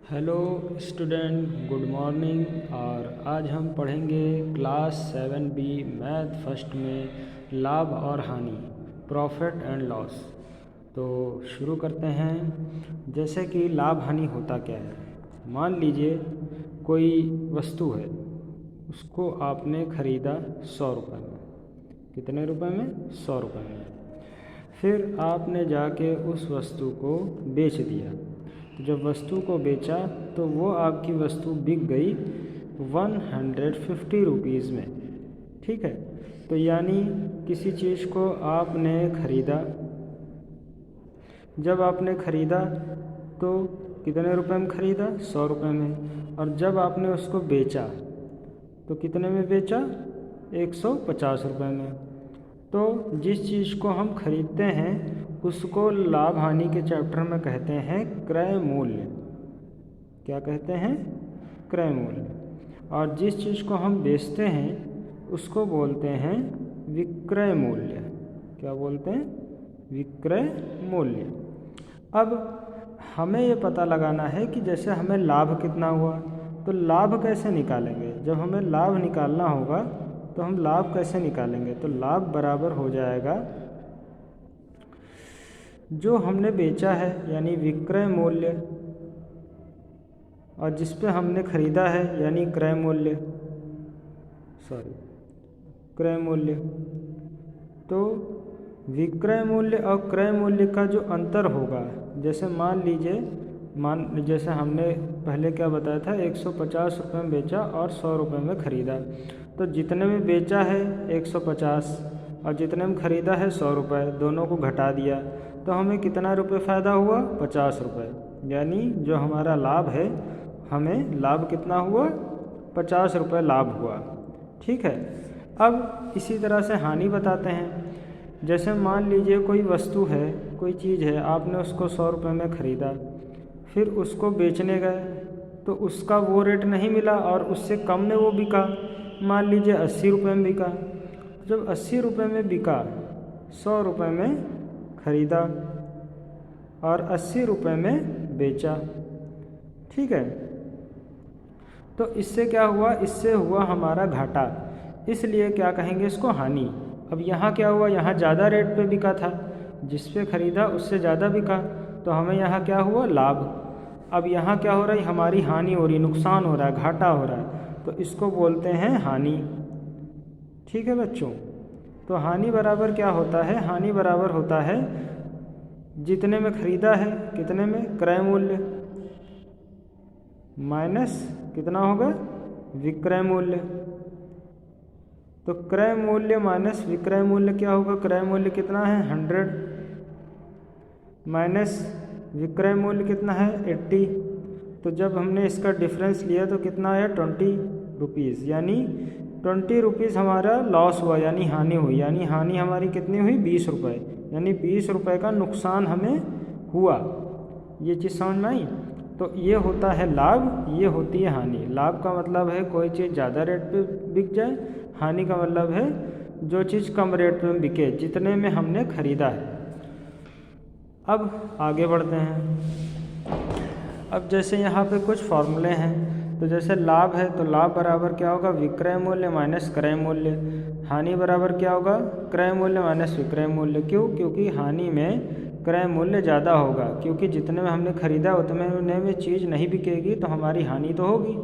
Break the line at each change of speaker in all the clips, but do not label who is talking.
Hello student, good morning. और आज हम पढ़ेंगे क्लास 7B मैथ फर्स्ट में लाभ और हानि, प्रॉफिट एंड लॉस। तो शुरू करते हैं। जैसे कि लाभ हानि होता क्या है। मान लीजिए कोई वस्तु है, उसको आपने ख़रीदा 100 रुपये में। कितने रुपए में? 100 रुपये में। फिर आपने जाके उस वस्तु को बेच दिया। तो जब वस्तु को बेचा तो वो आपकी वस्तु बिक गई 150 रुपीज़ में। ठीक है। तो यानी किसी चीज़ को आपने ख़रीदा, जब आपने ख़रीदा तो कितने रुपए में ख़रीदा? 100 रुपये में। और जब आपने उसको बेचा तो कितने में बेचा? 150 रुपये में। तो जिस चीज़ को हम खरीदते हैं उसको लाभ हानि के चैप्टर में कहते हैं क्रय मूल्य। क्या कहते हैं? क्रय मूल्य। और जिस चीज़ को हम बेचते हैं उसको बोलते हैं विक्रय मूल्य। क्या बोलते हैं? विक्रय मूल्य। अब हमें ये पता लगाना है कि जैसे हमें लाभ कितना हुआ, तो लाभ कैसे निकालेंगे। जब हमें लाभ निकालना होगा तो हम लाभ कैसे निकालेंगे? तो लाभ बराबर हो जाएगा जो हमने बेचा है यानी विक्रय मूल्य, और जिस पे हमने ख़रीदा है यानी क्रय मूल्य, क्रय मूल्य। तो विक्रय मूल्य और क्रय मूल्य का जो अंतर होगा, जैसे मान लीजिए जैसे हमने पहले क्या बताया था, 150 रुपये में बेचा और 100 रुपये में ख़रीदा। तो जितने में बेचा है 150 और जितने में ख़रीदा है 100 रुपये, दोनों को घटा दिया तो हमें कितना रुपये फ़ायदा हुआ? 50 रुपये। यानी जो हमारा लाभ है, हमें लाभ कितना हुआ? 50 रुपये लाभ हुआ। ठीक है। अब इसी तरह से हानि बताते हैं। जैसे मान लीजिए कोई वस्तु है, कोई चीज़ है, आपने उसको 100 रुपये में ख़रीदा, फिर उसको बेचने गए तो उसका वो रेट नहीं मिला और उससे कम में वो बिका। मान लीजिए 80 रुपये में बिका। जब 80 रुपये में बिका, 100 रुपये में ख़रीदा और 80 रुपये में बेचा। ठीक है। तो इससे क्या हुआ? इससे हुआ हमारा घाटा, इसलिए क्या कहेंगे इसको? हानि। अब यहाँ क्या हुआ? यहाँ ज़्यादा रेट पे बिका था, जिस पे ख़रीदा उससे ज़्यादा बिका, तो हमें यहाँ क्या हुआ? लाभ। अब यहाँ क्या हो रहा है? हमारी हानि हो रही, नुकसान हो रहा है, घाटा हो रहा है, तो इसको बोलते हैं हानि। ठीक है बच्चों। तो हानि बराबर क्या होता है? हानि बराबर होता है जितने में ख़रीदा है कितने में? क्रय मूल्य माइनस कितना होगा? विक्रय मूल्य। तो क्रय मूल्य माइनस विक्रय मूल्य क्या होगा? क्रय मूल्य कितना है? 100 माइनस विक्रय मूल्य कितना है? 80। तो जब हमने इसका डिफरेंस लिया तो कितना आया? 20 रुपीज़। यानी 20 रुपीज़ हमारा लॉस हुआ, यानी हानि हुई। यानी हानि हमारी कितनी हुई? 20 रुपये। यानी 20 रुपये का नुकसान हमें हुआ। ये चीज़ समझ में आई? तो ये होता है लाभ, ये होती है हानि। लाभ का मतलब है कोई चीज़ ज़्यादा रेट पे बिक जाए, हानि का मतलब है जो चीज़ कम रेट में बिके, जितने में हमने ख़रीदा है। अब आगे बढ़ते हैं। अब जैसे यहाँ पे कुछ फॉर्मूले हैं, तो जैसे लाभ है तो लाभ बराबर क्या होगा? विक्रय मूल्य माइनस क्रय मूल्य। हानि बराबर क्या होगा? क्रय मूल्य माइनस विक्रय मूल्य। क्यों? क्योंकि हानि में क्रय मूल्य ज़्यादा होगा, क्योंकि जितने में हमने ख़रीदा उतने में चीज़ नहीं बिकेगी तो हमारी हानि तो होगी,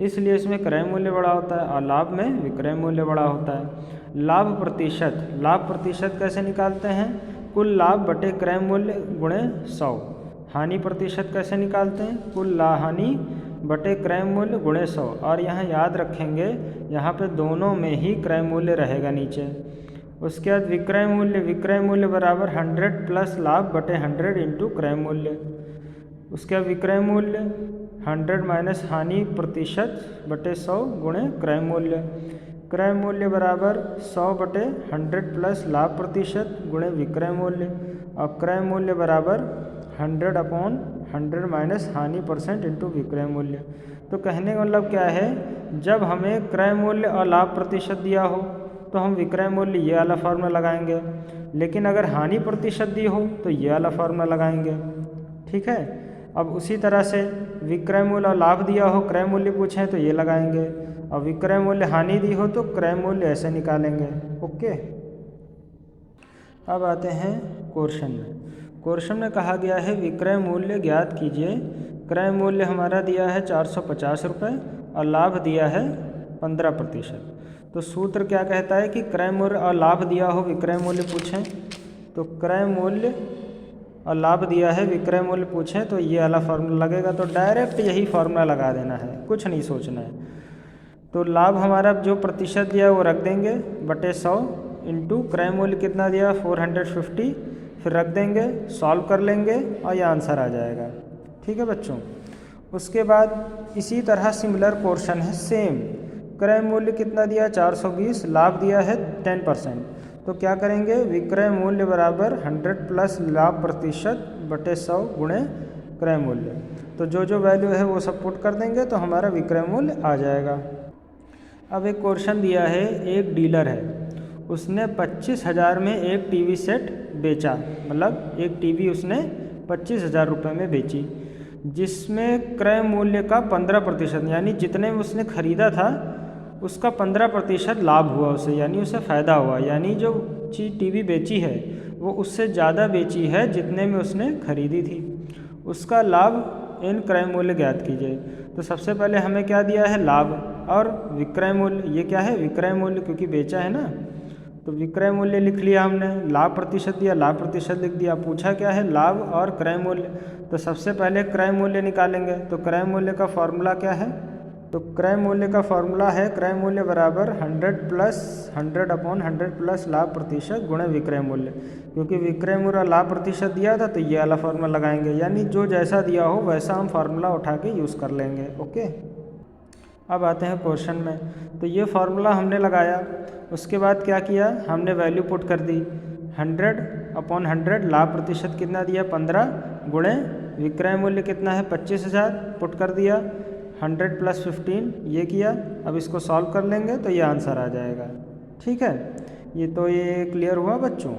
इसलिए इसमें क्रय मूल्य बड़ा होता है और लाभ में विक्रय मूल्य बड़ा होता है। लाभ प्रतिशत। लाभ प्रतिशत कैसे निकालते हैं? कुल लाभ बटे क्रय मूल्य गुणे 100। हानि प्रतिशत कैसे निकालते हैं? कुल हानि बटे क्रय मूल्य गुणे 100। और यहाँ याद रखेंगे, यहाँ पे दोनों में ही क्रय मूल्य रहेगा नीचे। उसके बाद विक्रय मूल्य। विक्रय मूल्य बराबर 100 प्लस लाभ बटे 100 इंटू क्रय मूल्य। उसके बाद विक्रय मूल्य 100 माइनस हानि प्रतिशत बटे 100 गुणे क्रय मूल्य। क्रय मूल्य बराबर 100 बटे 100 प्लस लाभ प्रतिशत गुणे विक्रय मूल्य, और क्रय मूल्य बराबर 100 अपॉन 100 माइनस हानि परसेंट इंटू विक्रय मूल्य। तो कहने का मतलब क्या है? जब हमें क्रय मूल्य और लाभ प्रतिशत दिया हो तो हम विक्रय मूल्य ये वाला फार्मूला लगाएंगे, लेकिन अगर हानि प्रतिशत दी हो तो ये वाला फार्मूला लगाएंगे। ठीक है। अब उसी तरह से विक्रय मूल्य और लाभ दिया हो, क्रय मूल्य पूछें तो ये लगाएंगे, और विक्रय मूल्य हानि दी हो तो क्रय मूल्य ऐसे निकालेंगे। ओके, अब आते हैं क्वेश्चन में। क्वेश्चन में कहा गया है विक्रय मूल्य ज्ञात कीजिए। क्रय मूल्य हमारा दिया है 450 रुपये और लाभ दिया है 15%। तो सूत्र क्या कहता है कि क्रय मूल्य और लाभ दिया हो, विक्रय मूल्य पूछें तो क्रय मूल्य और लाभ दिया है, विक्रय मूल्य पूछें तो ये वाला फार्मूला लगेगा। तो डायरेक्ट यही फार्मूला लगा देना है, कुछ नहीं सोचना है। तो लाभ हमारा जो प्रतिशत दिया है वो रख देंगे बटे 100 इंटू क्रय मूल्य कितना दिया 450, फिर रख देंगे, सॉल्व कर लेंगे और ये आंसर आ जाएगा। ठीक है बच्चों। उसके बाद इसी तरह सिमिलर क्वेश्चन है सेम। क्रय मूल्य कितना दिया 420, लाभ दिया है 10%। तो क्या करेंगे, विक्रय मूल्य बराबर 100 प्लस लाभ प्रतिशत बटे 100 गुणे क्रय मूल्य। तो जो जो वैल्यू है वो सब पुट कर देंगे तो हमारा विक्रय मूल्य आ जाएगा। अब एक क्वेश्चन दिया है, एक डीलर है, उसने 25,000 में एक टीवी सेट बेचा, मतलब एक टीवी उसने 25,000 रुपये में बेची, जिसमें क्रय मूल्य का 15% यानी जितने में उसने खरीदा था उसका 15% लाभ हुआ उसे, यानी उसे फ़ायदा हुआ, यानी जो चीज़ टीवी बेची है वो उससे ज़्यादा बेची है जितने में उसने खरीदी थी। उसका लाभ इन क्रय मूल्य ज्ञात कीजिए। तो सबसे पहले हमें क्या दिया है, लाभ और विक्रय मूल्य। ये क्या है, विक्रय मूल्य, क्योंकि बेचा है ना। तो विक्रय मूल्य लिख लिया हमने, लाभ प्रतिशत दिया, लाभ प्रतिशत लिख दिया। पूछा क्या है, लाभ और क्रय मूल्य। तो सबसे पहले क्रय मूल्य निकालेंगे। तो क्रय मूल्य का फॉर्मूला क्या है, तो क्रय मूल्य का फॉर्मूला है क्रय मूल्य बराबर 100/100 प्लस लाभ प्रतिशत गुणे विक्रय मूल्य। क्योंकि विक्रय मूल्य लाभ प्रतिशत दिया था तो ये वाला फार्मूला लगाएंगे, यानी जो जैसा दिया हो वैसा हम फार्मूला उठा के यूज़ कर लेंगे। ओके, अब आते हैं क्वेश्चन में। तो ये फार्मूला हमने लगाया, उसके बाद क्या किया, हमने वैल्यू पुट कर दी 100/100, लाभ प्रतिशत कितना दिया 15 गुणे विक्रय मूल्य कितना है 25,000 पुट कर दिया, 100 + 15 ये किया। अब इसको सॉल्व कर लेंगे तो ये आंसर आ जाएगा। ठीक है, ये क्लियर हुआ बच्चों।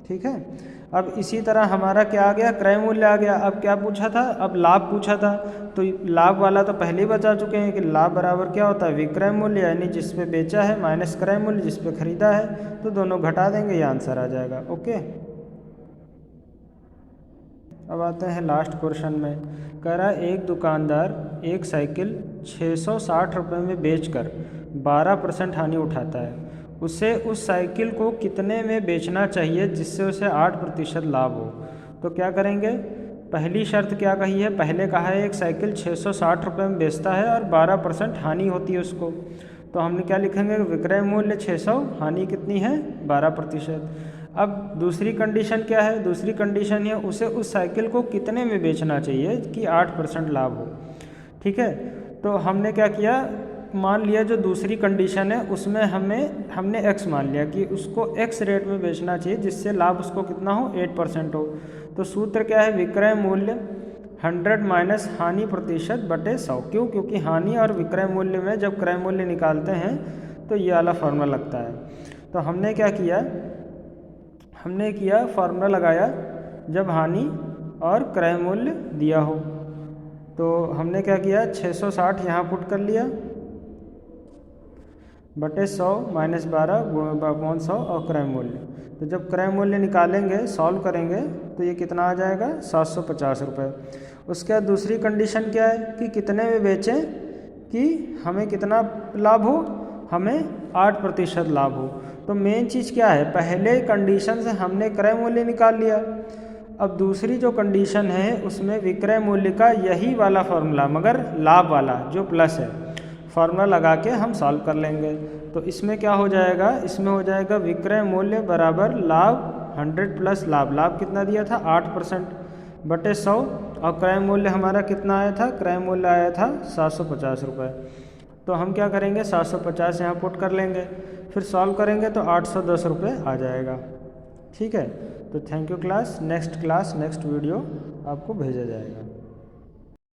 ठीक है, अब इसी तरह हमारा क्या आ गया, क्रय मूल्य आ गया। अब क्या पूछा था, अब लाभ पूछा था। तो लाभ वाला तो पहले ही बता चुके हैं कि लाभ बराबर क्या होता है, विक्रय मूल्य यानी जिस पे बेचा है माइनस क्रय मूल्य जिस पे खरीदा है। तो दोनों घटा देंगे, ये आंसर आ जाएगा। ओके, अब आते हैं लास्ट क्वेश्चन में। कह रहा है एक दुकानदार एक साइकिल 660 रुपये में बेचकर 12% हानि उठाता है। उसे उस साइकिल को कितने में बेचना चाहिए जिससे उसे 8% लाभ हो। तो क्या करेंगे, पहली शर्त क्या कही है, पहले कहा है एक साइकिल 660 रुपये में बेचता है और 12% हानि होती है उसको। तो हमने क्या लिखेंगे, विक्रय मूल्य 600, हानि कितनी है 12%। अब दूसरी कंडीशन क्या है, दूसरी कंडीशन है उसे उस साइकिल को कितने में बेचना चाहिए कि 8% लाभ हो। ठीक है, तो हमने क्या किया, मान लिया जो दूसरी कंडीशन है उसमें हमने x मान लिया कि उसको x रेट में बेचना चाहिए जिससे लाभ उसको कितना हो 8% हो। तो सूत्र क्या है, विक्रय मूल्य 100 माइनस हानि प्रतिशत बटे 100। क्यों, क्योंकि हानि और विक्रय मूल्य में जब क्रय मूल्य निकालते हैं तो ये वाला फार्मूला लगता है। तो हमने क्या किया, फार्मूला लगाया जब हानि और क्रय मूल्य दिया हो। तो हमने क्या किया, 660 यहाँ पुट कर लिया बटे 100 माइनस 12/100 और क्रय मूल्य। तो जब क्रय मूल्य निकालेंगे, सॉल्व करेंगे तो ये कितना आ जाएगा 750 रुपये। उसके बाद दूसरी कंडीशन क्या है कि कितने में बेचें कि हमें कितना लाभ हो, हमें 8% लाभ हो। तो मेन चीज़ क्या है, पहले कंडीशन से हमने क्रय मूल्य निकाल लिया। अब दूसरी जो कंडीशन है उसमें विक्रय मूल्य का यही वाला फार्मूला मगर लाभ वाला जो प्लस है फार्मूला लगा के हम सॉल्व कर लेंगे। तो इसमें क्या हो जाएगा, इसमें हो जाएगा विक्रय मूल्य बराबर लाभ 100 प्लस लाभ कितना दिया था 8% बटे 100 और क्रय मूल्य हमारा कितना आया था, क्रय मूल्य आया था 750 रुपये। तो हम क्या करेंगे, 750 यहाँ पुट कर लेंगे, फिर सॉल्व करेंगे तो 810 रुपये आ जाएगा। ठीक है, तो thank you class. Next video आपको भेजा जाएगा।